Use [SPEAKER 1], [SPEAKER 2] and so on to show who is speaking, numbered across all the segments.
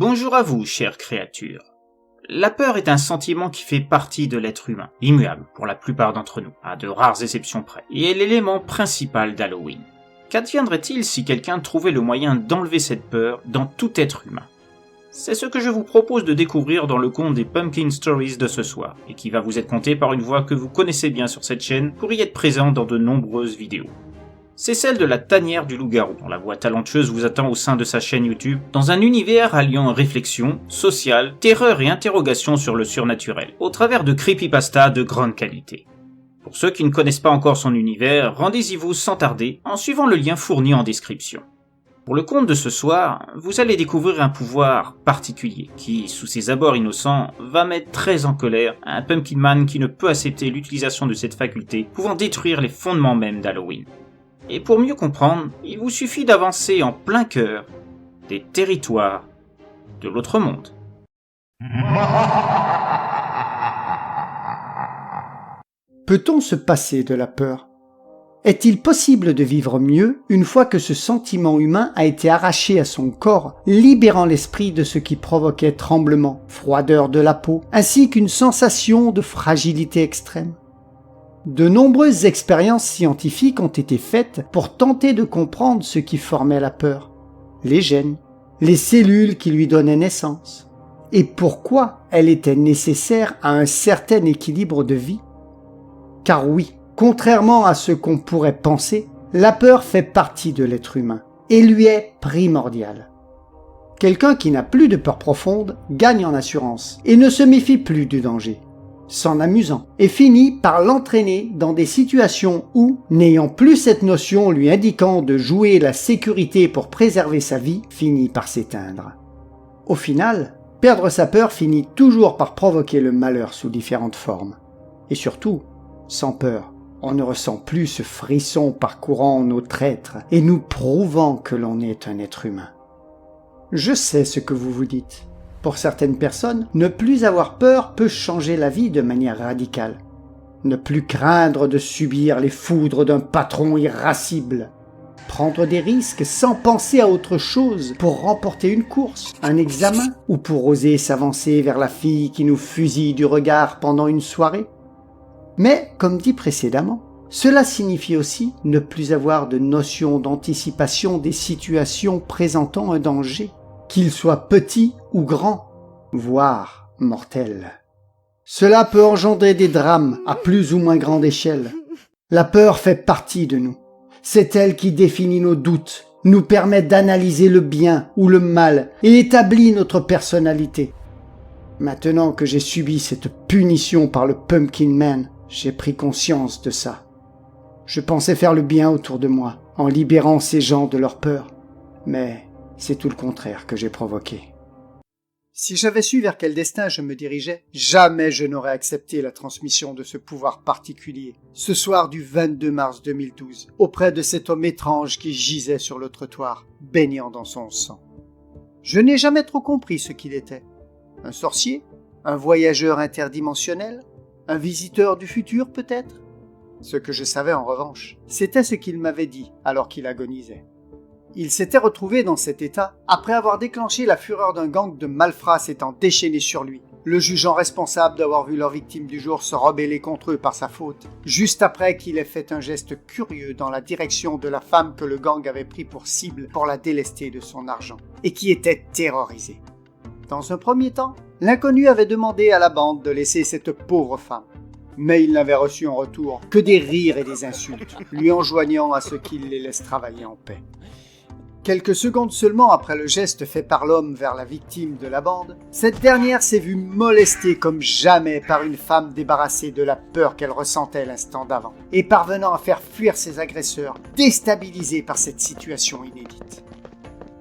[SPEAKER 1] Bonjour à vous, chères créatures. La peur est un sentiment qui fait partie de l'être humain, immuable pour la plupart d'entre nous, à de rares exceptions près, et est l'élément principal d'Halloween. Qu'adviendrait-il si quelqu'un trouvait le moyen d'enlever cette peur dans tout être humain? C'est ce que je vous propose de découvrir dans le conte des Pumpkin Stories de ce soir, et qui va vous être conté par une voix que vous connaissez bien sur cette chaîne pour y être présent dans de nombreuses vidéos. C'est celle de la tanière du loup-garou, dont la voix talentueuse vous attend au sein de sa chaîne YouTube, dans un univers alliant réflexion, sociale, terreur et interrogation sur le surnaturel, au travers de creepypasta de grande qualité. Pour ceux qui ne connaissent pas encore son univers, rendez-y-vous sans tarder, en suivant le lien fourni en description. Pour le conte de ce soir, vous allez découvrir un pouvoir particulier, qui, sous ses abords innocents, va mettre très en colère un Pumpkin Man qui ne peut accepter l'utilisation de cette faculté, pouvant détruire les fondements même d'Halloween. Et pour mieux comprendre, il vous suffit d'avancer en plein cœur des territoires de l'autre monde.
[SPEAKER 2] Peut-on se passer de la peur? Est-il possible de vivre mieux une fois que ce sentiment humain a été arraché à son corps, libérant l'esprit de ce qui provoquait tremblement, froideur de la peau, ainsi qu'une sensation de fragilité extrême? De nombreuses expériences scientifiques ont été faites pour tenter de comprendre ce qui formait la peur, les gènes, les cellules qui lui donnaient naissance, et pourquoi elle était nécessaire à un certain équilibre de vie. Car oui, contrairement à ce qu'on pourrait penser, la peur fait partie de l'être humain et lui est primordiale. Quelqu'un qui n'a plus de peur profonde gagne en assurance et ne se méfie plus du danger, s'en amusant, et finit par l'entraîner dans des situations où, n'ayant plus cette notion lui indiquant de jouer la sécurité pour préserver sa vie, finit par s'éteindre. Au final, perdre sa peur finit toujours par provoquer le malheur sous différentes formes. Et surtout, sans peur, on ne ressent plus ce frisson parcourant nos traîtres et nous prouvant que l'on est un être humain. Je sais ce que vous vous dites. Pour certaines personnes, ne plus avoir peur peut changer la vie de manière radicale. Ne plus craindre de subir les foudres d'un patron irascible. Prendre des risques sans penser à autre chose pour remporter une course, un examen, ou pour oser s'avancer vers la fille qui nous fusille du regard pendant une soirée. Mais, comme dit précédemment, cela signifie aussi ne plus avoir de notion d'anticipation des situations présentant un danger, qu'il soit petit ou grand, voire mortel. Cela peut engendrer des drames à plus ou moins grande échelle. La peur fait partie de nous. C'est elle qui définit nos doutes, nous permet d'analyser le bien ou le mal et établit notre personnalité. Maintenant que j'ai subi cette punition par le Pumpkin Man, j'ai pris conscience de ça. Je pensais faire le bien autour de moi, en libérant ces gens de leur peur. Mais c'est tout le contraire que j'ai provoqué. Si j'avais su vers quel destin je me dirigeais, jamais je n'aurais accepté la transmission de ce pouvoir particulier, ce soir du 22 mars 2012, auprès de cet homme étrange qui gisait sur le trottoir, baignant dans son sang. Je n'ai jamais trop compris ce qu'il était. Un sorcier? Un voyageur interdimensionnel? Un visiteur du futur peut-être? Ce que je savais en revanche, c'était ce qu'il m'avait dit alors qu'il agonisait. Il s'était retrouvé dans cet état après avoir déclenché la fureur d'un gang de malfrats s'étant déchaîné sur lui, le jugeant responsable d'avoir vu leur victime du jour se rebeller contre eux par sa faute, juste après qu'il ait fait un geste curieux dans la direction de la femme que le gang avait pris pour cible pour la délester de son argent, et qui était terrorisée. Dans un premier temps, l'inconnu avait demandé à la bande de laisser cette pauvre femme. Mais il n'avait reçu en retour que des rires et des insultes, lui enjoignant à ce qu'il les laisse travailler en paix. Quelques secondes seulement après le geste fait par l'homme vers la victime de la bande, cette dernière s'est vue molestée comme jamais par une femme débarrassée de la peur qu'elle ressentait l'instant d'avant, et parvenant à faire fuir ses agresseurs, déstabilisés par cette situation inédite.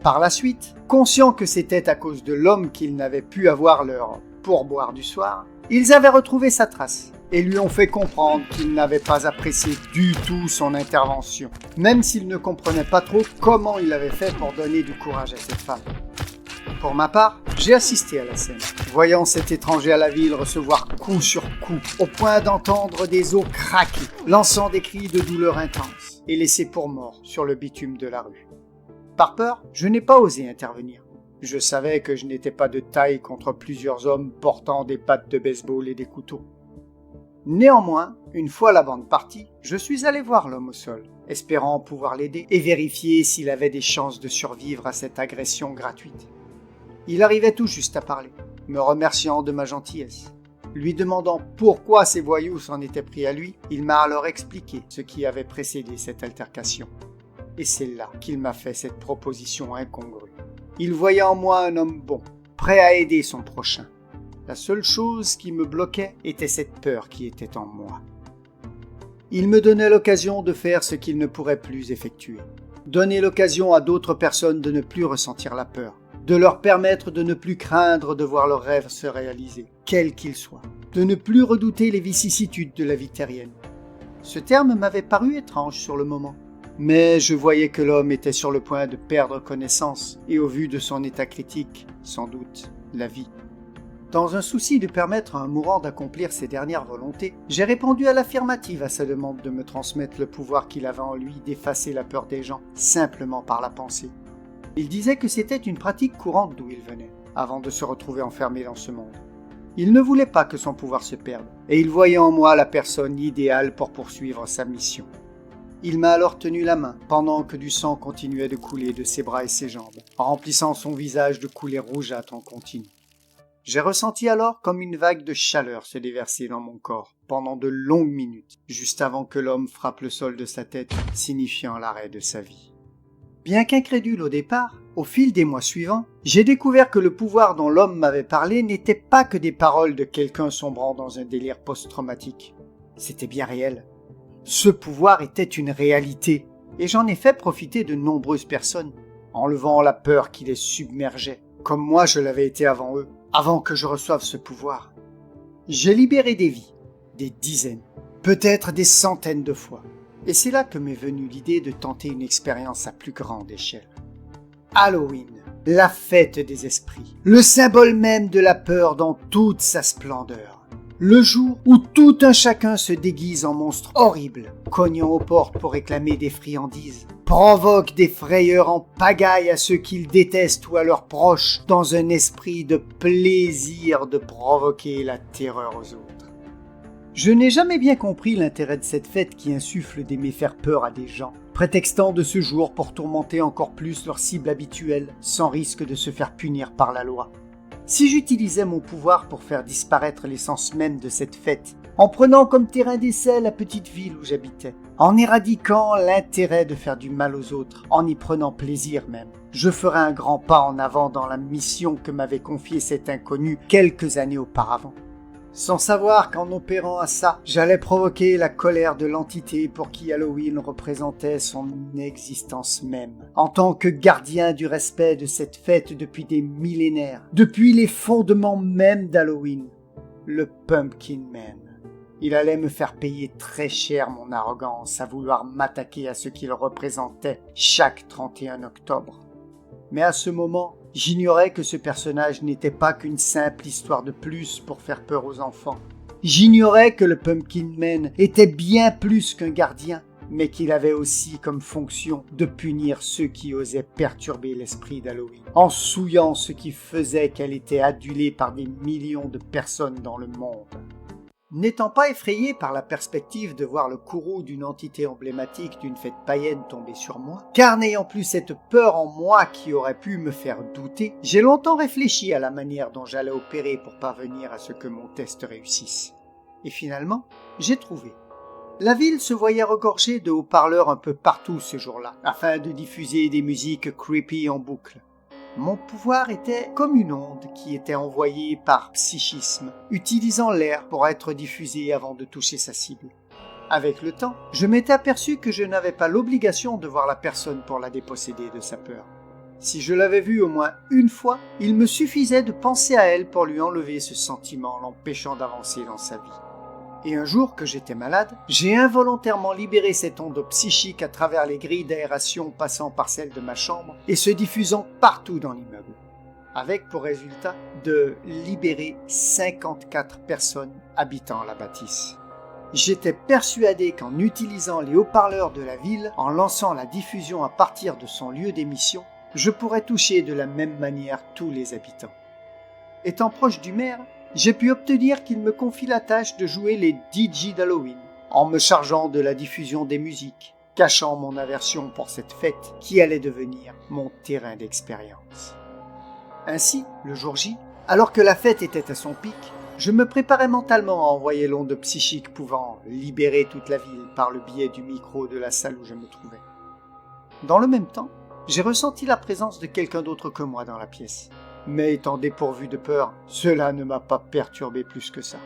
[SPEAKER 2] Par la suite, conscients que c'était à cause de l'homme qu'ils n'avaient pu avoir leur pourboire du soir, ils avaient retrouvé sa trace et lui ont fait comprendre qu'ils n'avaient pas apprécié du tout son intervention, même s'ils ne comprenaient pas trop comment il avait fait pour donner du courage à cette femme. Pour ma part, j'ai assisté à la scène, voyant cet étranger à la ville recevoir coup sur coup, au point d'entendre des os craquer, lançant des cris de douleur intense, et laissé pour mort sur le bitume de la rue. Par peur, je n'ai pas osé intervenir. Je savais que je n'étais pas de taille contre plusieurs hommes portant des battes de baseball et des couteaux. Néanmoins, une fois la bande partie, je suis allé voir l'homme au sol, espérant pouvoir l'aider et vérifier s'il avait des chances de survivre à cette agression gratuite. Il arrivait tout juste à parler, me remerciant de ma gentillesse. Lui demandant pourquoi ces voyous s'en étaient pris à lui, il m'a alors expliqué ce qui avait précédé cette altercation. Et c'est là qu'il m'a fait cette proposition incongrue. Il voyait en moi un homme bon, prêt à aider son prochain. La seule chose qui me bloquait était cette peur qui était en moi. Il me donnait l'occasion de faire ce qu'il ne pourrait plus effectuer. Donner l'occasion à d'autres personnes de ne plus ressentir la peur. De leur permettre de ne plus craindre de voir leurs rêves se réaliser, quels qu'ils soient. De ne plus redouter les vicissitudes de la vie terrienne. Ce terme m'avait paru étrange sur le moment. Mais je voyais que l'homme était sur le point de perdre connaissance et au vu de son état critique, sans doute, la vie. Dans un souci de permettre à un mourant d'accomplir ses dernières volontés, j'ai répondu à l'affirmative à sa demande de me transmettre le pouvoir qu'il avait en lui d'effacer la peur des gens, simplement par la pensée. Il disait que c'était une pratique courante d'où il venait, avant de se retrouver enfermé dans ce monde. Il ne voulait pas que son pouvoir se perde, et il voyait en moi la personne idéale pour poursuivre sa mission. Il m'a alors tenu la main, pendant que du sang continuait de couler de ses bras et ses jambes, remplissant son visage de coulées rougeâtres en continu. J'ai ressenti alors comme une vague de chaleur se déverser dans mon corps pendant de longues minutes, juste avant que l'homme frappe le sol de sa tête, signifiant l'arrêt de sa vie. Bien qu'incrédule au départ, au fil des mois suivants, j'ai découvert que le pouvoir dont l'homme m'avait parlé n'était pas que des paroles de quelqu'un sombrant dans un délire post-traumatique. C'était bien réel. Ce pouvoir était une réalité, et j'en ai fait profiter de nombreuses personnes, enlevant la peur qui les submergeait, comme moi je l'avais été avant eux. Avant que je reçoive ce pouvoir. J'ai libéré des vies, des dizaines, peut-être des centaines de fois. Et c'est là que m'est venue l'idée de tenter une expérience à plus grande échelle. Halloween, la fête des esprits, le symbole même de la peur dans toute sa splendeur. Le jour où tout un chacun se déguise en monstre horrible, cognant aux portes pour réclamer des friandises, provoque des frayeurs en pagaille à ceux qu'ils détestent ou à leurs proches, dans un esprit de plaisir de provoquer la terreur aux autres. Je n'ai jamais bien compris l'intérêt de cette fête qui insuffle d'aimer faire peur à des gens, prétextant de ce jour pour tourmenter encore plus leur cible habituelle, sans risque de se faire punir par la loi. Si j'utilisais mon pouvoir pour faire disparaître l'essence même de cette fête, en prenant comme terrain d'essai la petite ville où j'habitais, en éradiquant l'intérêt de faire du mal aux autres, en y prenant plaisir même, je ferais un grand pas en avant dans la mission que m'avait confiée cet inconnu quelques années auparavant. Sans savoir qu'en opérant à ça, j'allais provoquer la colère de l'entité pour qui Halloween représentait son existence même, en tant que gardien du respect de cette fête depuis des millénaires, depuis les fondements même d'Halloween, le Pumpkin Man. Il allait me faire payer très cher mon arrogance à vouloir m'attaquer à ce qu'il représentait chaque 31 octobre. Mais à ce moment, j'ignorais que ce personnage n'était pas qu'une simple histoire de plus pour faire peur aux enfants. J'ignorais que le Pumpkin Man était bien plus qu'un gardien, mais qu'il avait aussi comme fonction de punir ceux qui osaient perturber l'esprit d'Halloween, en souillant ce qui faisait qu'elle était adulée par des millions de personnes dans le monde. N'étant pas effrayé par la perspective de voir le courroux d'une entité emblématique d'une fête païenne tomber sur moi, car n'ayant plus cette peur en moi qui aurait pu me faire douter, j'ai longtemps réfléchi à la manière dont j'allais opérer pour parvenir à ce que mon test réussisse. Et finalement, j'ai trouvé. La ville se voyait regorgée de haut-parleurs un peu partout ce jour-là, afin de diffuser des musiques creepy en boucle. Mon pouvoir était comme une onde qui était envoyée par psychisme, utilisant l'air pour être diffusée avant de toucher sa cible. Avec le temps, je m'étais aperçu que je n'avais pas l'obligation de voir la personne pour la déposséder de sa peur. Si je l'avais vue au moins une fois, il me suffisait de penser à elle pour lui enlever ce sentiment, l'empêchant d'avancer dans sa vie. Et un jour que j'étais malade, j'ai involontairement libéré cette onde psychique à travers les grilles d'aération passant par celle de ma chambre et se diffusant partout dans l'immeuble, avec pour résultat de libérer 54 personnes habitant la bâtisse. J'étais persuadé qu'en utilisant les haut-parleurs de la ville, en lançant la diffusion à partir de son lieu d'émission, je pourrais toucher de la même manière tous les habitants. Étant proche du maire, j'ai pu obtenir qu'il me confie la tâche de jouer les DJ d'Halloween, en me chargeant de la diffusion des musiques, cachant mon aversion pour cette fête qui allait devenir mon terrain d'expérience. Ainsi, le jour J, alors que la fête était à son pic, je me préparais mentalement à envoyer l'onde psychique pouvant libérer toute la ville par le biais du micro de la salle où je me trouvais. Dans le même temps, j'ai ressenti la présence de quelqu'un d'autre que moi dans la pièce. Mais étant dépourvu de peur, cela ne m'a pas perturbé plus que ça.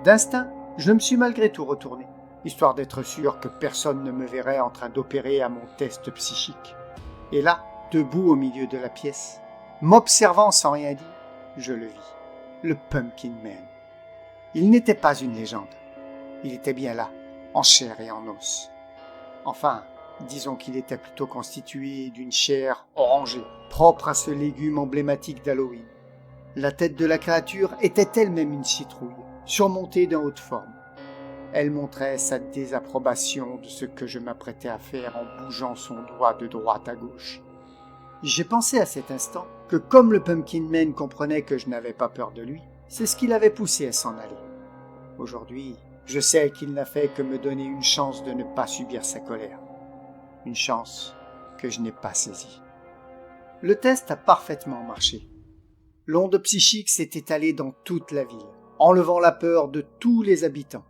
[SPEAKER 2] D'instinct, je me suis malgré tout retourné, histoire d'être sûr que personne ne me verrait en train d'opérer à mon test psychique. Et là, debout au milieu de la pièce, m'observant sans rien dire, je le vis, le Pumpkin Man. Il n'était pas une légende, il était bien là, en chair et en os. Enfin, disons qu'il était plutôt constitué d'une chair orangée, propre à ce légume emblématique d'Halloween. La tête de la créature était elle-même une citrouille, surmontée d'un haut de forme. Elle montrait sa désapprobation de ce que je m'apprêtais à faire en bougeant son doigt de droite à gauche. J'ai pensé à cet instant que comme le Pumpkin Man comprenait que je n'avais pas peur de lui, c'est ce qui l'avait poussé à s'en aller. Aujourd'hui, je sais qu'il n'a fait que me donner une chance de ne pas subir sa colère. Une chance que je n'ai pas saisie. Le test a parfaitement marché. L'onde psychique s'est étalée dans toute la ville, enlevant la peur de tous les habitants.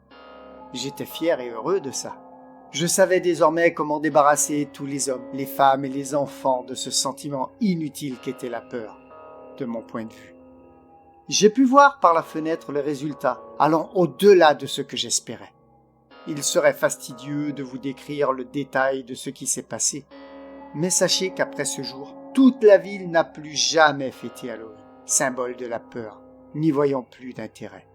[SPEAKER 2] J'étais fier et heureux de ça. Je savais désormais comment débarrasser tous les hommes, les femmes et les enfants de ce sentiment inutile qu'était la peur, de mon point de vue. J'ai pu voir par la fenêtre le résultat, allant au-delà de ce que j'espérais. Il serait fastidieux de vous décrire le détail de ce qui s'est passé, mais sachez qu'après ce jour, toute la ville n'a plus jamais fêté Halloween, symbole de la peur, n'y voyant plus d'intérêt.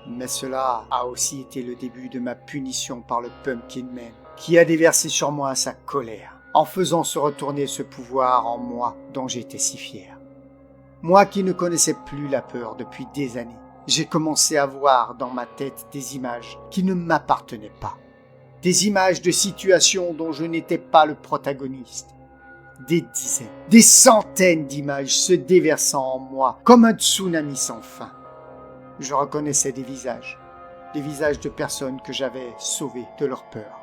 [SPEAKER 2] Mais cela a aussi été le début de ma punition par le Pumpkin Man, qui a déversé sur moi sa colère, en faisant se retourner ce pouvoir en moi dont j'étais si fier. Moi qui ne connaissais plus la peur depuis des années, j'ai commencé à voir dans ma tête des images qui ne m'appartenaient pas. Des images de situations dont je n'étais pas le protagoniste. Des dizaines, des centaines d'images se déversant en moi comme un tsunami sans fin. Je reconnaissais des visages de personnes que j'avais sauvées de leur peur.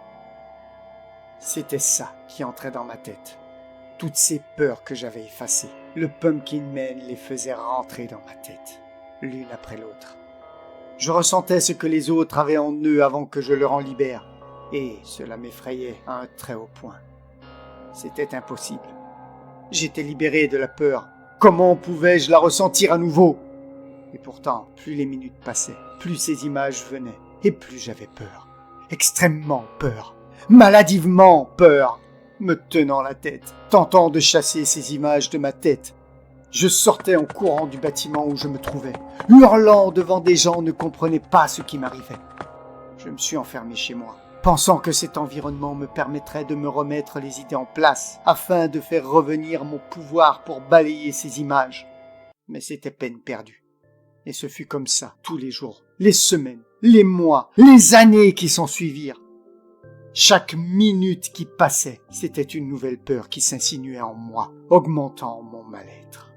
[SPEAKER 2] C'était ça qui entrait dans ma tête. Toutes ces peurs que j'avais effacées, le Pumpkin Man les faisait rentrer dans ma tête, l'une après l'autre. Je ressentais ce que les autres avaient en eux avant que je leur en libère, et cela m'effrayait à un très haut point. C'était impossible. J'étais libéré de la peur. Comment pouvais-je la ressentir à nouveau ? Et pourtant, plus les minutes passaient, plus ces images venaient, et plus j'avais peur. Extrêmement peur. Maladivement peur. Me tenant la tête, tentant de chasser ces images de ma tête. Je sortais en courant du bâtiment où je me trouvais, hurlant devant des gens ne comprenaient pas ce qui m'arrivait. Je me suis enfermé chez moi, pensant que cet environnement me permettrait de me remettre les idées en place, afin de faire revenir mon pouvoir pour balayer ces images. Mais c'était peine perdue. Et ce fut comme ça, tous les jours, les semaines, les mois, les années qui s'en suivirent. Chaque minute qui passait, c'était une nouvelle peur qui s'insinuait en moi, augmentant mon mal-être.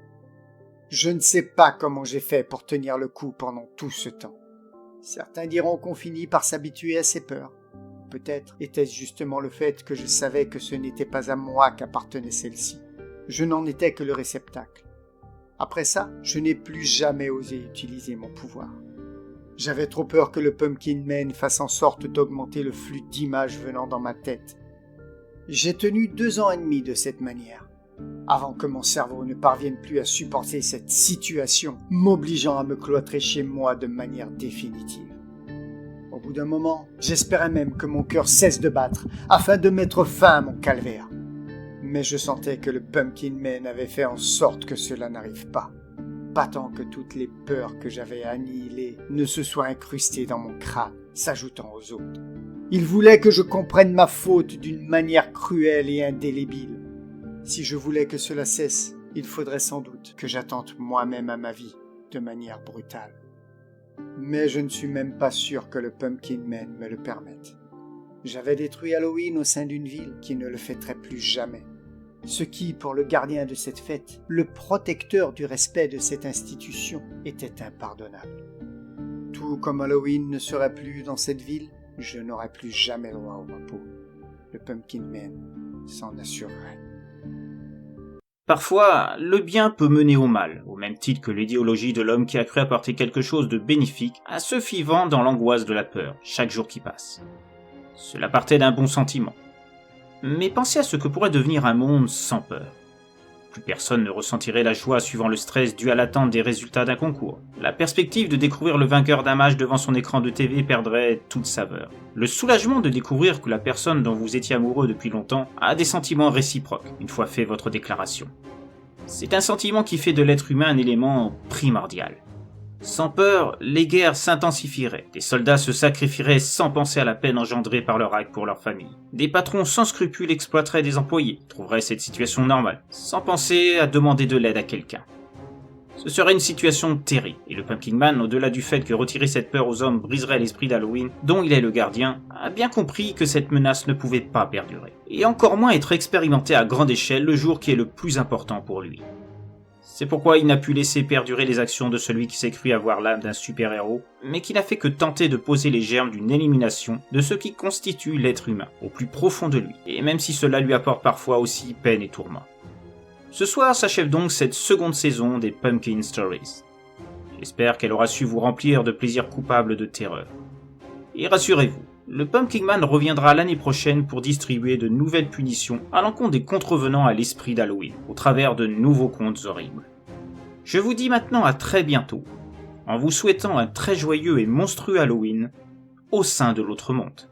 [SPEAKER 2] Je ne sais pas comment j'ai fait pour tenir le coup pendant tout ce temps. Certains diront qu'on finit par s'habituer à ces peurs. Peut-être était-ce justement le fait que je savais que ce n'était pas à moi qu'appartenait celle-ci. Je n'en étais que le réceptacle. Après ça, je n'ai plus jamais osé utiliser mon pouvoir. J'avais trop peur que le Pumpkin Man fasse en sorte d'augmenter le flux d'images venant dans ma tête. J'ai tenu 2 ans et demi de cette manière, avant que mon cerveau ne parvienne plus à supporter cette situation, m'obligeant à me cloîtrer chez moi de manière définitive. Au bout d'un moment, j'espérais même que mon cœur cesse de battre, afin de mettre fin à mon calvaire. Mais je sentais que le Pumpkin Man avait fait en sorte que cela n'arrive pas. Pas tant que toutes les peurs que j'avais annihilées ne se soient incrustées dans mon crâne, s'ajoutant aux autres. Il voulait que je comprenne ma faute d'une manière cruelle et indélébile. Si je voulais que cela cesse, il faudrait sans doute que j'attente moi-même à ma vie de manière brutale. Mais je ne suis même pas sûr que le Pumpkin Man me le permette. J'avais détruit Halloween au sein d'une ville qui ne le fêterait plus jamais. Ce qui, pour le gardien de cette fête, le protecteur du respect de cette institution, était impardonnable. Tout comme Halloween ne serait plus dans cette ville, je n'aurais plus jamais droit au repos. Le Pumpkin Man s'en assurerait.
[SPEAKER 1] Parfois, le bien peut mener au mal, au même titre que l'idéologie de l'homme qui a cru apporter quelque chose de bénéfique à ceux vivant dans l'angoisse de la peur, chaque jour qui passe. Cela partait d'un bon sentiment. Mais pensez à ce que pourrait devenir un monde sans peur. Plus personne ne ressentirait la joie suivant le stress dû à l'attente des résultats d'un concours. La perspective de découvrir le vainqueur d'un match devant son écran de TV perdrait toute saveur. Le soulagement de découvrir que la personne dont vous étiez amoureux depuis longtemps a des sentiments réciproques une fois fait votre déclaration. C'est un sentiment qui fait de l'être humain un élément primordial. Sans peur, les guerres s'intensifieraient, des soldats se sacrifieraient sans penser à la peine engendrée par leur acte pour leur famille. Des patrons sans scrupules exploiteraient des employés, trouveraient cette situation normale, sans penser à demander de l'aide à quelqu'un. Ce serait une situation terrible, et le Pumpkin Man, au-delà du fait que retirer cette peur aux hommes briserait l'esprit d'Halloween, dont il est le gardien, a bien compris que cette menace ne pouvait pas perdurer, et encore moins être expérimentée à grande échelle le jour qui est le plus important pour lui. C'est pourquoi il n'a pu laisser perdurer les actions de celui qui s'est cru avoir l'âme d'un super-héros, mais qui n'a fait que tenter de poser les germes d'une élimination de ce qui constitue l'être humain, au plus profond de lui, et même si cela lui apporte parfois aussi peine et tourment. Ce soir s'achève donc cette seconde saison des Pumpkin Stories. J'espère qu'elle aura su vous remplir de plaisir coupable de terreur. Et rassurez-vous, le Pumpkin Man reviendra l'année prochaine pour distribuer de nouvelles punitions à l'encontre des contrevenants à l'esprit d'Halloween, au travers de nouveaux contes horribles. Je vous dis maintenant à très bientôt, en vous souhaitant un très joyeux et monstrueux Halloween au sein de l'autre monde.